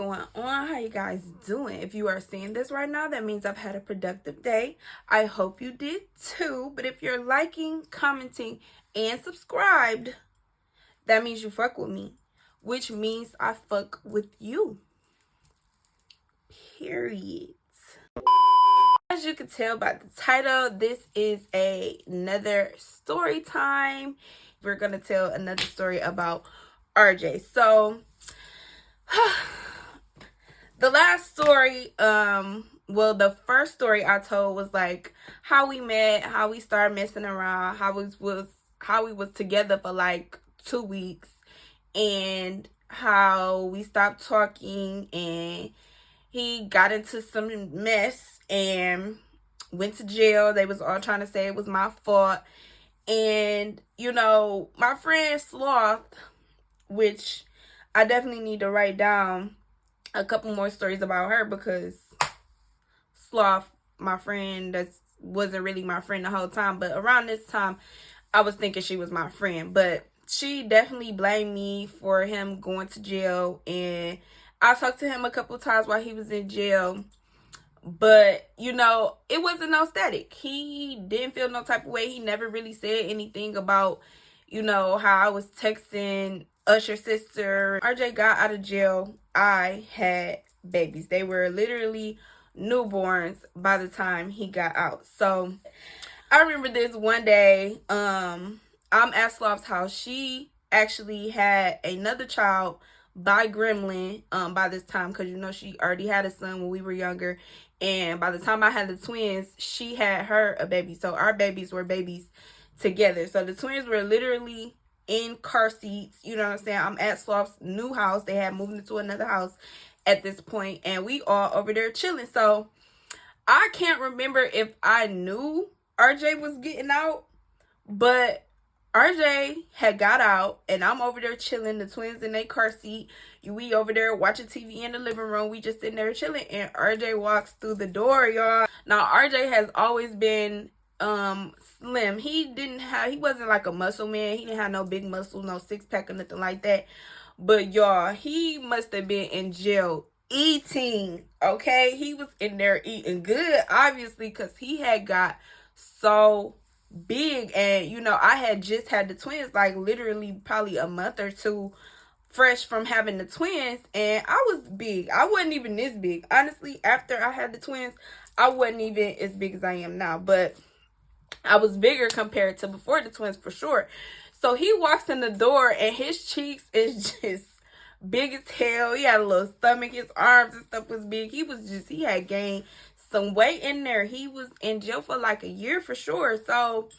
going on? How you guys doing? If you are seeing this right now, that means I've had a productive day. I hope you did too. But if you're liking, commenting, and subscribed, that means you fuck with me, which means I fuck with you. Period. As you can tell by the title, this is another story time. We're gonna tell another story about RJ. So the last story, well, the first story I told was like how we met, how we started messing around, how we was together for like 2 weeks, and how we stopped talking, and he got into some mess and went to jail. They was all trying to say it was my fault. And, you know, my friend Sloth, which I definitely need to write down a couple more stories about her, because Sloth, my friend, that wasn't really my friend the whole time. But around this time, I was thinking she was my friend. But she definitely blamed me for him going to jail. And I talked to him a couple times while he was in jail. But, you know, it wasn't no static. He didn't feel no type of way. He never really said anything about, you know, how I was texting Usher's sister. RJ got out of jail. I had babies. They were literally newborns by the time he got out. So I remember this one day, I'm at Sloth's house. She actually had another child by Gremlin by this time, because, you know, she already had a son when we were younger. And by the time I had the twins, she had her a baby. So our babies were babies together. So the twins were literally in car seats. You know what I'm saying? I'm at Sloth's new house. They had moved into another house at this point. And we all over there chilling. So I can't remember if I knew RJ was getting out. But RJ had got out, and I'm over there chilling. The twins in their car seat. We over there watching TV in the living room. We just sitting there chilling, and RJ walks through the door, y'all. Now, RJ has always been slim. He wasn't like a muscle man. He didn't have no big muscles, no six-pack or nothing like that. But, y'all, he must have been in jail eating, okay? He was in there eating good, obviously, because he had got so big. And, you know, I had just had the twins, like literally probably a month or two fresh from having the twins, and I was big. I wasn't even this big, honestly. After I had the twins, I wasn't even as big as I am now, but I was bigger compared to before the twins, for sure. So he walks in the door, and his cheeks is just big as hell. He had a little stomach. His arms and stuff was big. He had gained some weight in there. He was in jail for like a year for sure. So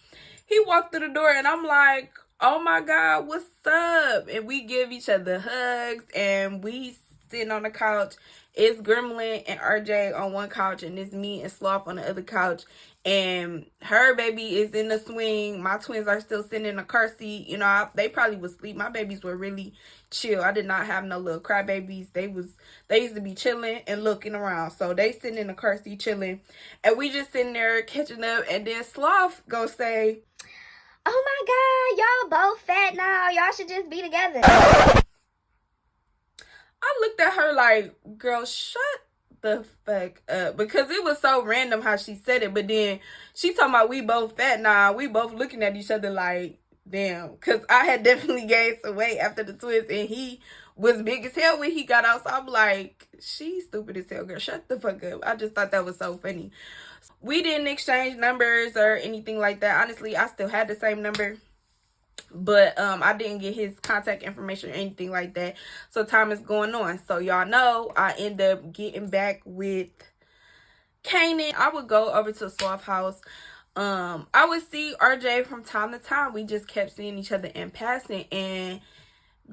he walked through the door, and I'm like, oh my God, what's up? And we give each other hugs, and we sitting on the couch. It's Gremlin and RJ on one couch, and it's me and Sloth on the other couch. And her baby is in the swing. My twins are still sitting in a car seat. You know, they probably was asleep. My babies were really chill. I did not have no little cry babies. They used to be chilling and looking around. So they sitting in the car seat chilling, and we just sitting there catching up. And then Sloth go say, oh my God, y'all both fat now. Y'all should just be together. I looked at her like, girl, shut the fuck up. Because it was so random how she said it. But then she talking about we both fat now. We both looking at each other like, damn. Because I had definitely gained some weight after the twins, and he was big as hell when he got out. So I'm like, she's stupid as hell, girl. Shut the fuck up. I just thought that was so funny. We didn't exchange numbers or anything like that. Honestly, I still had the same number, but I didn't get his contact information or anything like that. So time is going on. So y'all know I end up getting back with Kanan. I would go over to Sloth house. I would see RJ from time to time. We just kept seeing each other in passing, and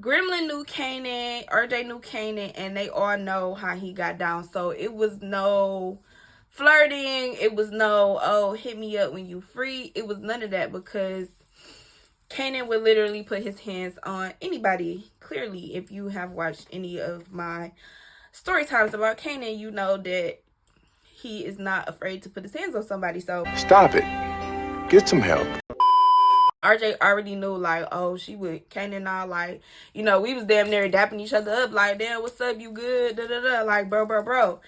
Gremlin knew Kanan, RJ knew Kanan, and they all know how he got down. So it was no flirting. It was no, oh, hit me up when you free. It was none of that, because Kanan would literally put his hands on anybody. Clearly, if you have watched any of my story times about Kanan, you know that he is not afraid to put his hands on somebody. So stop it. Get some help. RJ already knew, like, oh, she with Kanan and all, like, you know, we was damn near dapping each other up, like, damn, what's up, you good, da-da-da, like, bro.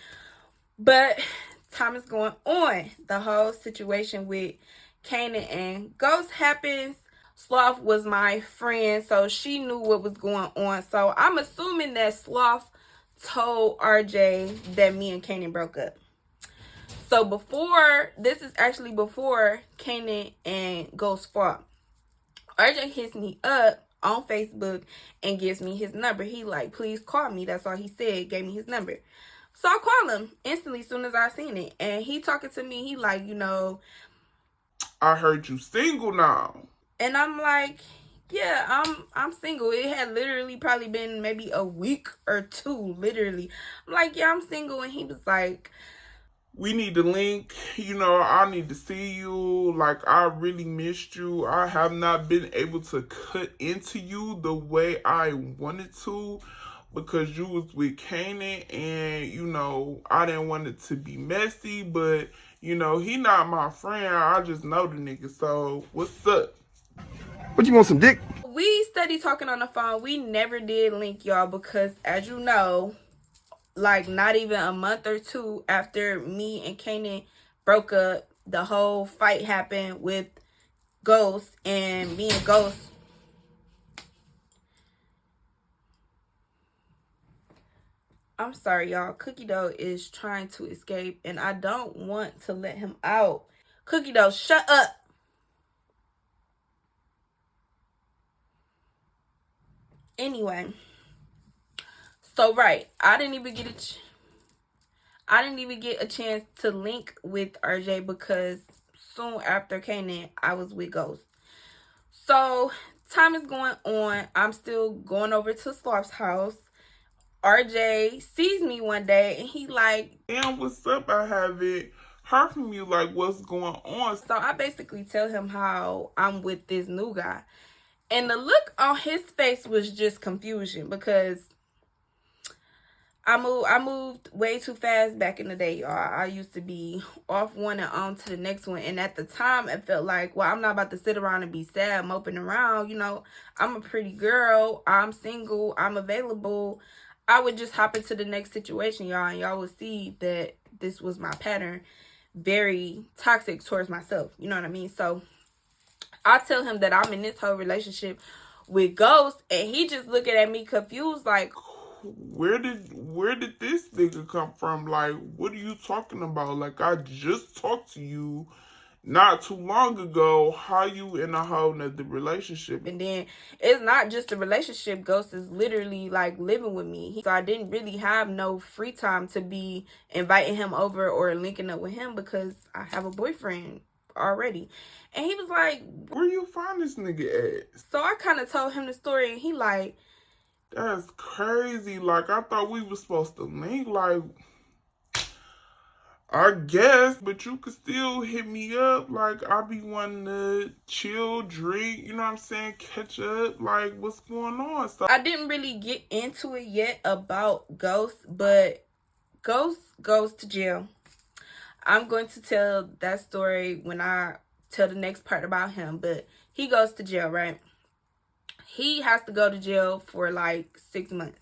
But time is going on. The whole situation with Kanan and Ghost happens. Sloth was my friend, so she knew what was going on. So I'm assuming that Sloth told RJ that me and Kanan broke up. So this is actually before Kanan and Ghost fought. RJ hits me up on Facebook and gives me his number. He like, please call me. That's all he said. Gave me his number. So I call him instantly as soon as I seen it. And he talking to me. He like, you know, I heard you single now. And I'm like, yeah, I'm single. It had literally probably been maybe a week or two, literally. I'm like, yeah, I'm single. And he was like, we need to link, you know, I need to see you. Like, I really missed you. I have not been able to cut into you the way I wanted to because you was with Kanan and, you know, I didn't want it to be messy, but, you know, he not my friend. I just know the nigga. So, what's up? What, you want some dick? We steady talking on the phone. We never did link, y'all, because as you know, like not even a month or two after me and Kanan broke up, the whole fight happened with Ghost, and me and Ghost I'm sorry, y'all. Cookie Dough is trying to escape, and I don't want to let him out. Cookie Dough, shut up. Anyway, so right, I didn't even get a chance to link with RJ because soon after Kanan, I was with Ghost. So time is going on. I'm still going over to Sloth's house. RJ sees me one day and he like, damn, what's up? I haven't heard from you. Like, what's going on? So I basically tell him how I'm with this new guy. And the look on his face was just confusion because I moved way too fast back in the day, y'all. I used to be off one and on to the next one. And at the time, it felt like, well, I'm not about to sit around and be sad, moping around. You know, I'm a pretty girl. I'm single. I'm available. I would just hop into the next situation, y'all. And y'all would see that this was my pattern. Very toxic towards myself. You know what I mean? So I tell him that I'm in this whole relationship with Ghost. And he just looking at me confused like, where did this nigga come from? Like, what are you talking about? Like, I just talked to you not too long ago. How you in a whole nother relationship? And then it's not just a relationship. Ghost is literally like living with me. So I didn't really have no free time to be inviting him over or linking up with him because I have a boyfriend already. And he was like, where you find this nigga at? So I kind of told him the story and he like, that's crazy. Like, I thought we were supposed to link. Like, I guess, but you could still hit me up. Like, I be wanting to chill, drink, you know what I'm saying? Catch up. Like, what's going on? So I didn't really get into it yet about Ghost, but Ghost goes to jail. I'm going to tell that story when I tell the next part about him, but he goes to jail, right? He has to go to jail for like 6 months.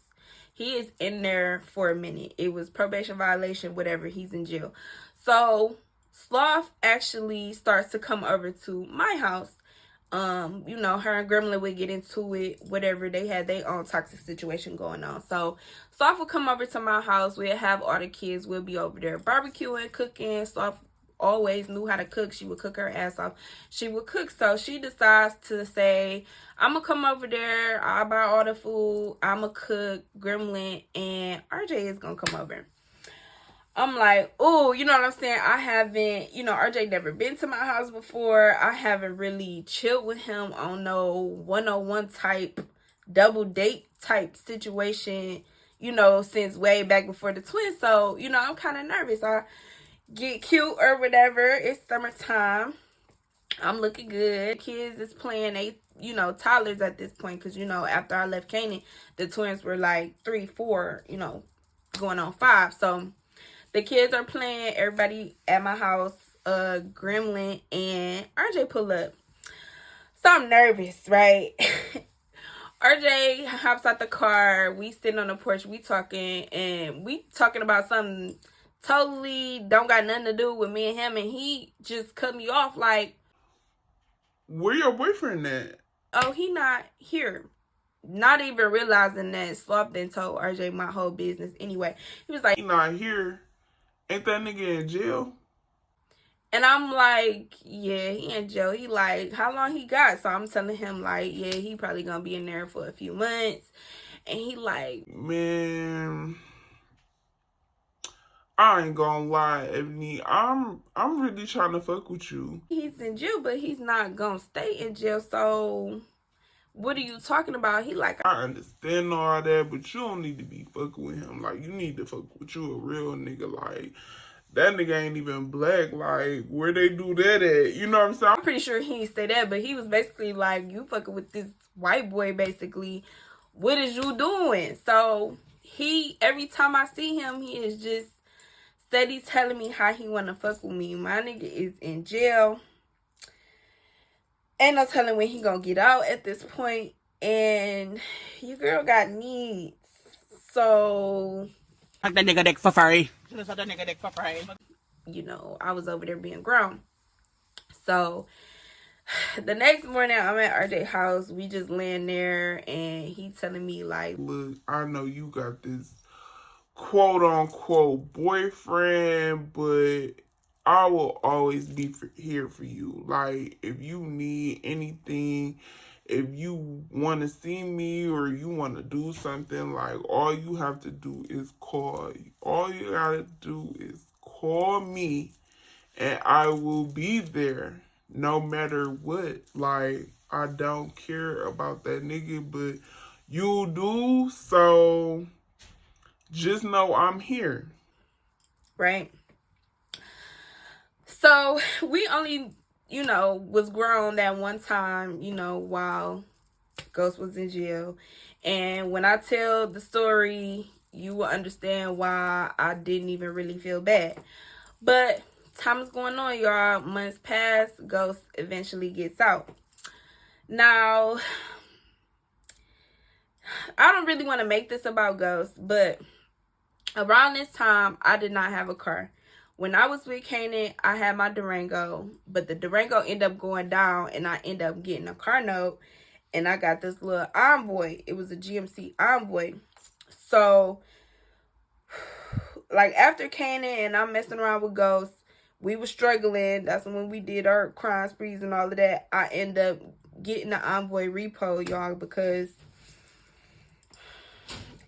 He is in there for a minute. It was probation violation, whatever. He's in jail. So Sloth actually starts to come over to my house. You know, her and Gremlin would get into it, whatever. They had their own toxic situation going on. So Sloth would come over to my house. We'd have all the kids. We'll be over there barbecuing, cooking. Sloth always knew how to cook. She would cook her ass off. She would cook. So she decides to say, I'm going to come over there. I'll buy all the food. I'm going to cook. Gremlin and RJ is going to come over. I'm like, oh, you know what I'm saying? I haven't, you know, RJ never been to my house before. I haven't really chilled with him on no one-on-one type, double date type situation, you know, since way back before the twins. So, you know, I'm kind of nervous. I get cute or whatever. It's summertime. I'm looking good. Kids is playing, they, you know, toddlers at this point. Because, you know, after I left Kanan, the twins were like 3, 4, you know, going on 5. So the kids are playing. Everybody at my house, Gremlin and RJ pull up. So I'm nervous, right? RJ hops out the car. We sitting on the porch. We talking, and we talking about something totally don't got nothing to do with me and him. And he just cut me off like, where your boyfriend at? oh, he not here. Not even realizing that Sloth then told RJ my whole business. Anyway, he was like, He not here. Ain't that nigga in jail? and I'm like, yeah, he in jail. He like, how long he got? So I'm telling him like, yeah, he probably gonna be in there for a few months. And he like, man, I ain't gonna lie, Ebony. I'm really trying to fuck with you. he's in jail, but he's not gonna stay in jail. So what are you talking about? He like, I understand all that, but you don't need to be fucking with him. Like, you need to fuck with you a real nigga. Like, that nigga ain't even black. Like, where they do that at? You know what I'm saying? I'm pretty sure he didn't say that, but he was basically like, you fucking with this white boy, basically. What is you doing? So he, every time I see him, he is just steady telling me how he want to fuck with me. My nigga is in jail. Ain't no telling when he gonna get out at this point. And your girl got needs. So, Suck that nigga dick for free. Suck that nigga dick for free. you know, I was over there being grown. So, the next morning, I'm at RJ's house. We just laying there, and he telling me, like, Look, I know you got this quote-unquote boyfriend, but I will always be here for you. Like, if you need anything, if you want to see me or you want to do something, like, all you have to do is call. All you gotta do is call me, and I will be there no matter what. Like, I don't care about that nigga, but you do, so just know I'm here. right? So, we only, you know, was grown that one time, you know, while Ghost was in jail. And when I tell the story, you will understand why I didn't even really feel bad. But time is going on, y'all. Months pass. Ghost eventually gets out. Now, I don't really want to make this about Ghost, but around this time, I did not have a car. When I was with Kanan, I had my Durango, but the Durango ended up going down, and I ended up getting a car note, and I got this little Envoy. It was a GMC Envoy. So, like, after Kanan and I'm messing around with Ghost, we were struggling. That's when we did our crime sprees and all of that. I end up getting the Envoy repo, y'all, because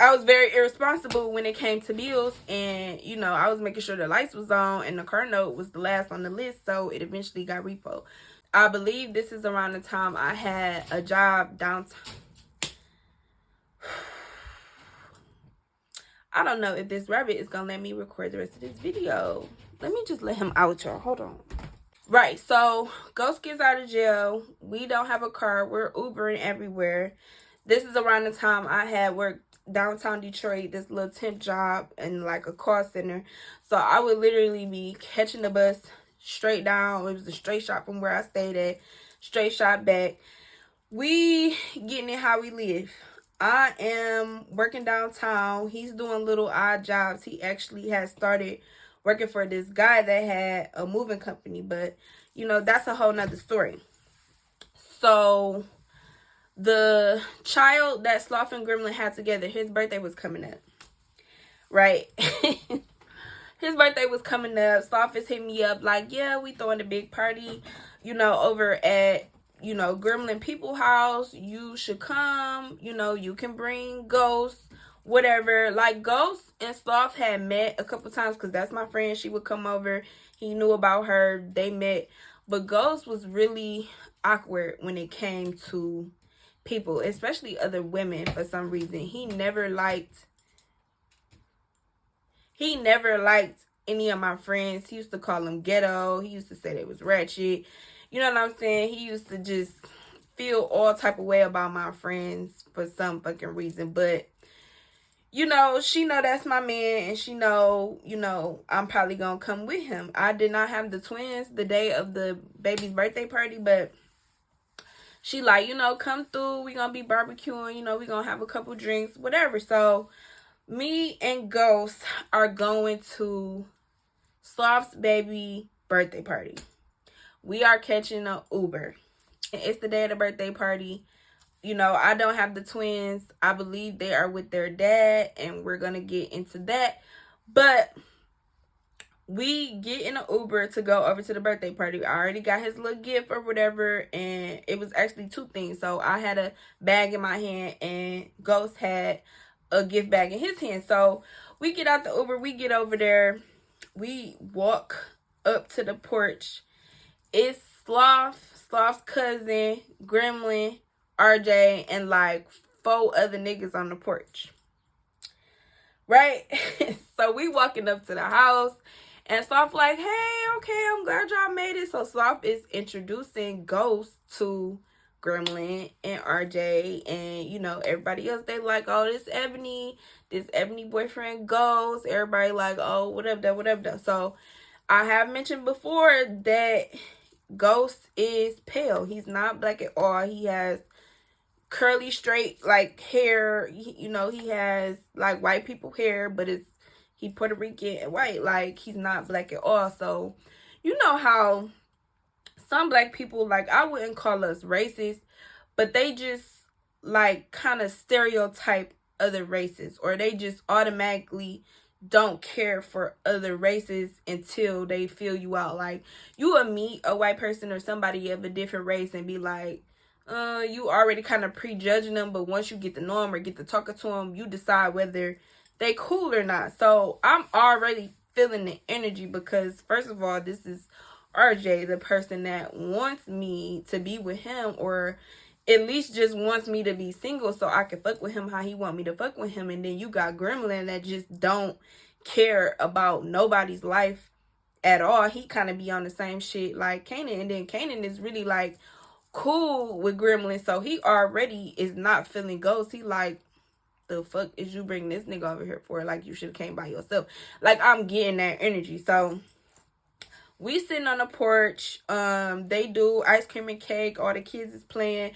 I was very irresponsible when it came to bills, and, you know, I was making sure the lights was on, and the car note was the last on the list, so it eventually got repo. I believe this is around the time I had a job downtown. I don't know if this rabbit is gonna let me record the rest of this video. Let me just let him out, y'all. Hold on. Right, so Ghost gets out of jail. We don't have a car. We're Ubering everywhere. This is around the time I had worked downtown Detroit, this little temp job in like a call center. So I would literally be catching the bus straight down. It was a straight shot from where I stayed at, straight shot back. We getting it how we live. I am working downtown. He's doing little odd jobs. He actually has started working for this guy that had a moving company, but you know, that's a whole nother story. So the child that Sloth and Gremlin had together, his birthday was coming up, right? His birthday was coming up. Sloth is hitting me up like, yeah, we throwing a big party, you know, over at, you know, Gremlin People House. You should come, you know, you can bring Ghost, whatever. Like, Ghost and Sloth had met a couple times because that's my friend. She would come over. He knew about her. They met. But Ghost was really awkward when it came to people, especially other women. For some reason, he never liked any of my friends. He used to call them ghetto. He used to say they was ratchet. You know what I'm saying? He used to just feel all type of way about my friends for some fucking reason. But, you know, she know that's my man, and she know, you know, I'm probably gonna come with him. I did not have the twins the day of the baby's birthday party, but she like, you know, come through. We gonna be barbecuing. You know, we gonna have a couple drinks, whatever. So me and Ghost are going to Sloth's baby birthday party. We are catching an Uber. It's the day of the birthday party. You know, I don't have the twins. I believe they are with their dad, and we're gonna get into that. But we get in an Uber to go over to the birthday party. I already got his little gift or whatever, and it was actually two things. So I had a bag in my hand, and Ghost had a gift bag in his hand. So we get out the Uber, we get over there, we walk up to the porch. It's Sloth's cousin, Gremlin, RJ, and like 4 other niggas on the porch. Right? So we walking up to the house, and Sloth like, hey, okay, I'm glad y'all made it. So Sloth is introducing Ghost to Gremlin and RJ, and you know, everybody else. They like, oh, this Ebony boyfriend Ghost. Everybody like, oh, whatever. So I have mentioned before that Ghost is pale. He's not black at all. He has curly, straight, like, hair. You know, he has like white people hair, but he Puerto Rican and white. Like, he's not black at all. So you know how some black people, like, I wouldn't call us racist, but they just like kind of stereotype other races, or they just automatically don't care for other races until they feel you out. Like, you will meet a white person or somebody of a different race and be like, you already kind of prejudging them, but once you get to know them or get to talking to them, you decide whether they cool or not. So I'm already feeling the energy because, first of all, this is RJ, the person that wants me to be with him, or at least just wants me to be single so I can fuck with him how he want me to fuck with him. And then you got Gremlin that just don't care about nobody's life at all. He kind of be on the same shit like Kanan, and then Kanan is really like cool with Gremlin, so he already is not feeling Ghost. He like, the fuck is you bringing this nigga over here for? Like, you should have came by yourself. Like, I'm getting that energy. So we sitting on the porch. They do ice cream and cake. All the kids is playing.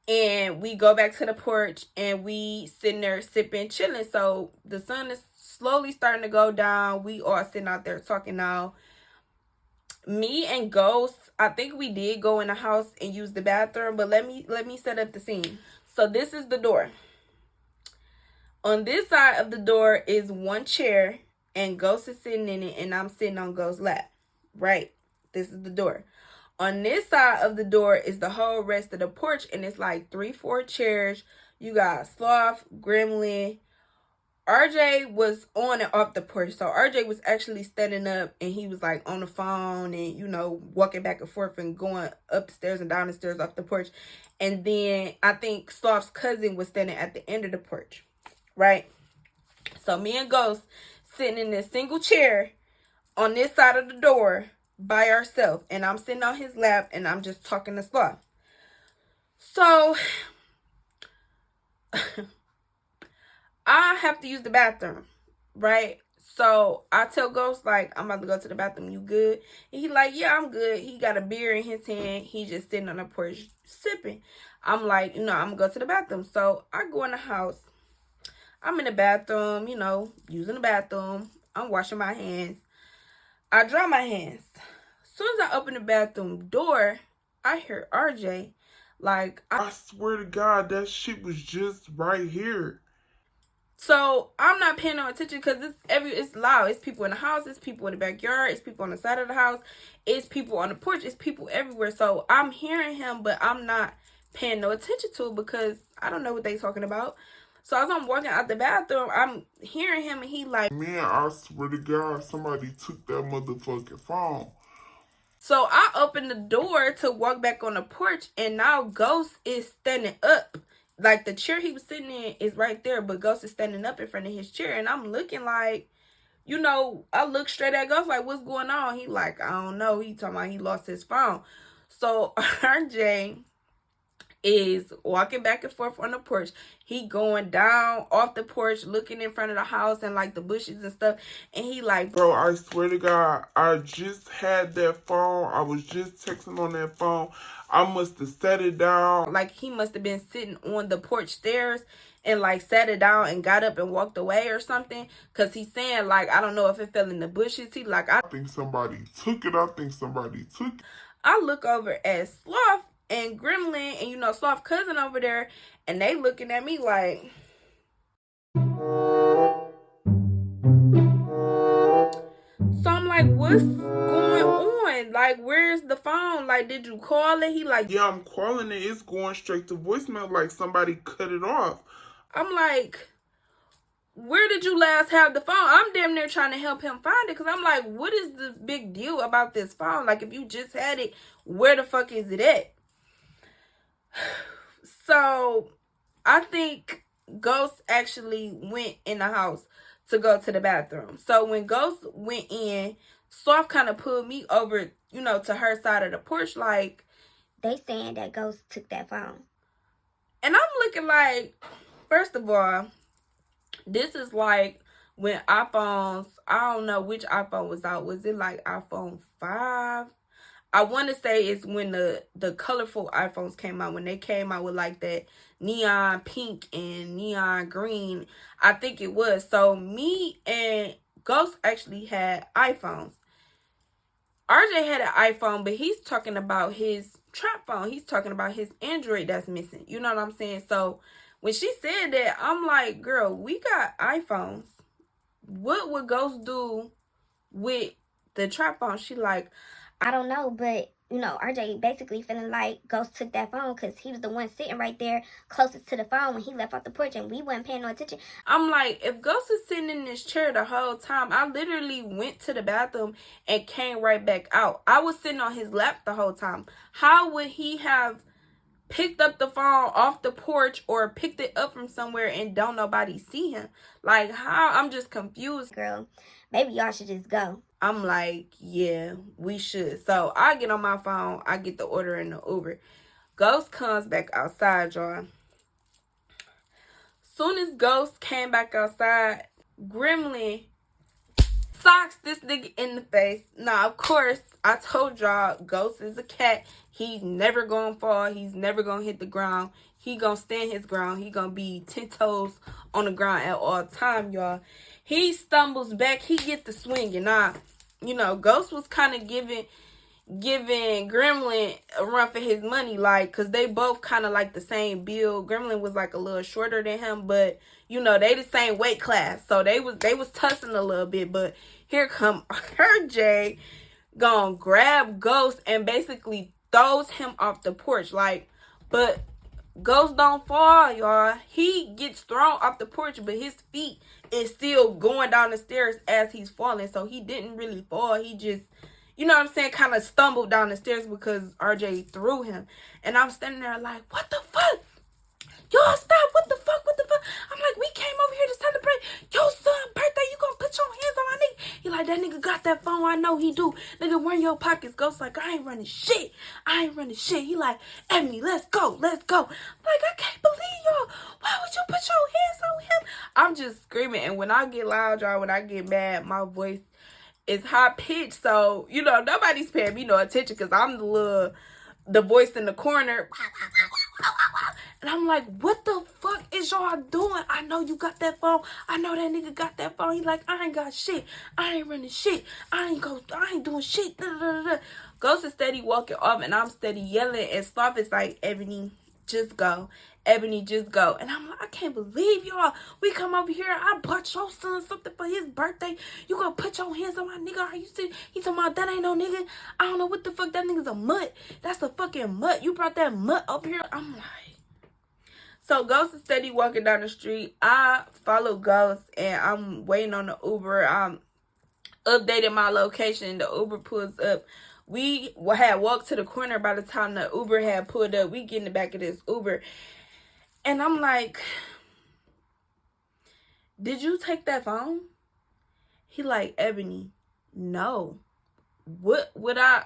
And we go back to the porch and we sitting there sipping, chilling. So the sun is slowly starting to go down. We all sitting out there talking now. Me and Ghost, I think we did go in the house and use the bathroom, but let me set up the scene. So this is the door. On this side of the door is one chair, and Ghost is sitting in it, and I'm sitting on Ghost's lap. Right? This is the door. On this side of the door is the whole rest of the porch, and it's like 3-4 chairs. You got Sloth, Gremlin. RJ was on and off the porch. So RJ was actually standing up, and he was like on the phone and, you know, walking back and forth and going up the stairs and down the stairs off the porch. And then I think Sloth's cousin was standing at the end of the porch. Right? So me and Ghost sitting in this single chair on this side of the door by ourselves, and I'm sitting on his lap and I'm just talking to Sloth. So I have to use the bathroom, right? So I tell Ghost, like, I'm about to go to the bathroom. You good? And he like, yeah, I'm good. He got a beer in his hand. He just sitting on the porch sipping. I'm like, you know, I'm going to go to the bathroom. So I go in the house. I'm in the bathroom, you know, using the bathroom. I'm washing my hands. I dry my hands. As soon as I open the bathroom door, I hear RJ. Like, I swear to God, that shit was just right here. So I'm not paying no attention because it's loud. It's people in the house. It's people in the backyard. It's people on the side of the house. It's people on the porch. It's people everywhere. So I'm hearing him, but I'm not paying no attention to it because I don't know what they talking about. So as I'm walking out the bathroom, I'm hearing him, and he like, man, I swear to God, somebody took that motherfucking phone. So I opened the door to walk back on the porch, and now Ghost is standing up. Like, the chair he was sitting in is right there, but Ghost is standing up in front of his chair, and I'm looking like, you know, I look straight at Ghost like, what's going on? He like, I don't know. He talking about he lost his phone. So RJ is walking back and forth on the porch. He going down off the porch, looking in front of the house and like the bushes and stuff. And he like, bro, I swear to God, I just had that phone. I was just texting on that phone. I must have set it down. like he must have been sitting on the porch stairs and like sat it down and got up and walked away or something. Cause he's saying like, I don't know if it fell in the bushes. He like, I think somebody took it. I think somebody took it. I look over at Sloth and Gremlin and, you know, Sloth cousin over there, and they looking at me like, so I'm like, what's going on? Like, where's the phone? Like, did you call it? He like, yeah, I'm calling it. It's going straight to voicemail like somebody cut it off. I'm like, where did you last have the phone? I'm damn near trying to help him find it because I'm like, what is the big deal about this phone? Like, if you just had it, where the fuck is it at? So, I think Ghost actually went in the house to go to the bathroom. So, when Ghost went in, Sloth kind of pulled me over, you know, to her side of the porch, like, They saying that Ghost took that phone. and I'm looking like, first of all, this is like when iPhones, I don't know which iPhone was out. Was it like iPhone 5? I want to say it's when the colorful iPhones came out. When they came out with like that neon pink and neon green. I think it was. So me and Ghost actually had iPhones. RJ had an iPhone, but he's talking about his trap phone. He's talking about his Android that's missing. You know what I'm saying? So when she said that, I'm like, girl, we got iPhones. What would Ghost do with the trap phone? She like, I don't know, but, you know, RJ basically feeling like Ghost took that phone because he was the one sitting right there closest to the phone when he left off the porch and we wasn't paying no attention. I'm like, if Ghost is sitting in this chair the whole time, I literally went to the bathroom and came right back out. I was sitting on his lap the whole time. How would he have picked up the phone off the porch or picked it up from somewhere and don't nobody see him? Like, how? I'm just confused. Girl, maybe y'all should just go. I'm like, yeah, we should. So I get on my phone. I get the order in the Uber. Ghost comes back outside, y'all. Soon as Ghost came back outside, Gremlin socks this nigga in the face. Now, of course, I told y'all, Ghost is a cat. He's never gonna fall. He's never gonna hit the ground. He gonna stand his ground. He gonna be 10 toes on the ground at all time, y'all. He stumbles back. He get the swinging. Now, you know, Ghost was kind of giving Gremlin a run for his money, like, because they both kind of like the same build. Gremlin was like a little shorter than him, but, you know, they the same weight class. So they was tussling a little bit, but here come RJ gonna grab Ghost and basically throws him off the porch, like, but Ghost don't fall, y'all. He gets thrown off the porch, but his feet is still going down the stairs as he's falling. So he didn't really fall. He just, you know what I'm saying, kind of stumbled down the stairs because RJ threw him. And I'm standing there like, what the fuck? Y'all stop. What the fuck? What the fuck? I'm like, we came over here to celebrate your son's birthday. You gonna put your hands on my nigga? He like, that nigga got that phone. I know he do. Nigga, run your pockets. Ghost like, I ain't running shit. I ain't running shit. He like, Ebony, let's go. Let's go. I'm like, I can't believe y'all. Why would you put your hands on him? I'm just screaming. And when I get loud, y'all, when I get mad, my voice is high pitched. So, you know, nobody's paying me no attention because I'm the voice in the corner. And I'm like, what the fuck is y'all doing? I know you got that phone. I know that nigga got that phone. He like, I ain't got shit. I ain't running shit. I ain't doing shit. Da, da, da, da. Ghost is steady walking off and I'm steady yelling. And Sloth is like, Ebony, just go. Ebony, just go. And I'm like, I can't believe y'all. We come over here. I bought your son something for his birthday. You gonna put your hands on my nigga? Are you serious? He talking about that ain't no nigga. I don't know what the fuck. That nigga's a mutt. That's a fucking mutt. You brought that mutt up here. I'm like. So Ghost is steady walking down the street. I follow Ghost and I'm waiting on the Uber. I'm updating my location. The Uber pulls up. We had walked to the corner by the time the Uber had pulled up. We get in the back of this Uber. And I'm like, did you take that phone? He like, Ebony, no. What would I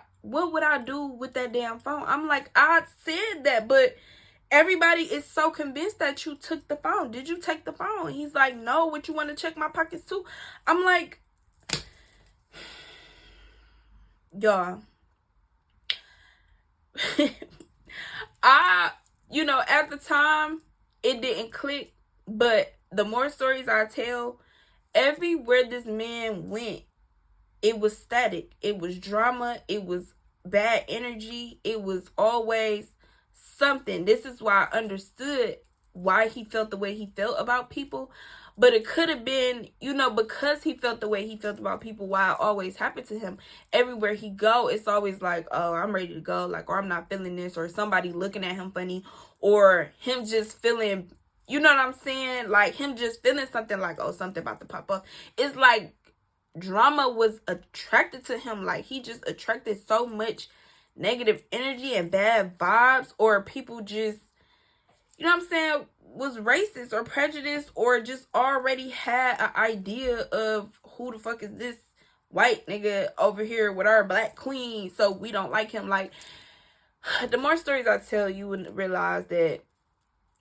do with that damn phone? I'm like, I said that, but everybody is so convinced that you took the phone. Did you take the phone? He's like, no, what, you want to check my pockets too? I'm like, y'all. At the time, it didn't click, but the more stories I tell, everywhere this man went, it was static. It was drama. It was bad energy. It was always something. This is why I understood why he felt the way he felt about people. But it could have been, because he felt the way he felt about people, why it always happened to him. Everywhere he go, it's always like, oh, I'm ready to go. Like, or I'm not feeling this. Or somebody looking at him funny. Or him just feeling, you know what I'm saying? Like, him just feeling something like, oh, something about to pop up. It's like drama was attracted to him. Like, he just attracted so much negative energy and bad vibes. Or people just, you know what I'm saying, was racist or prejudiced, or just already had an idea of who the fuck is this white nigga over here with our black queen, so we don't like him. Like, the more stories I tell, you would realize that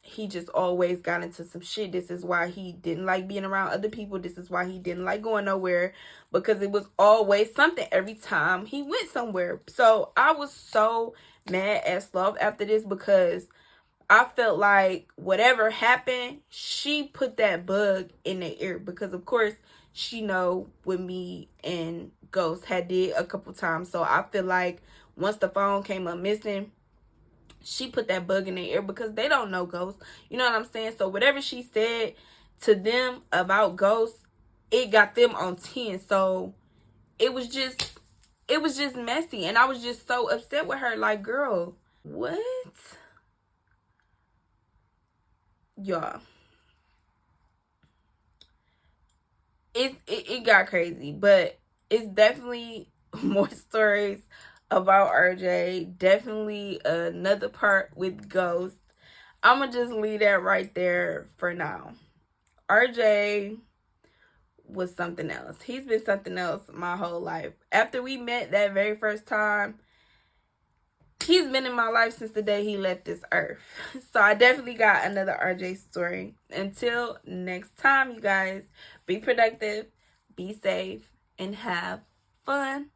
he just always got into some shit. This is why he didn't like being around other people. This is why he didn't like going nowhere, because it was always something every time he went somewhere. So I was so mad at Sloth after this, because I felt like whatever happened, she put that bug in their ear, because of course she know what me and Ghost had did a couple times. So I feel like once the phone came up missing, she put that bug in their ear, because they don't know Ghost. You know what I'm saying? So whatever she said to them about Ghost, it got them on 10. So it was just messy, and I was just so upset with her. Like, girl, what? Y'all, it got crazy, but it's definitely more stories about RJ. Definitely another part with Ghost. I'm gonna just leave that right there for now. RJ was something else. He's been something else my whole life. After we met that very first time, he's been in my life since the day he left this earth. So I definitely got another RJ story. Until next time, you guys, be productive, be safe, and have fun.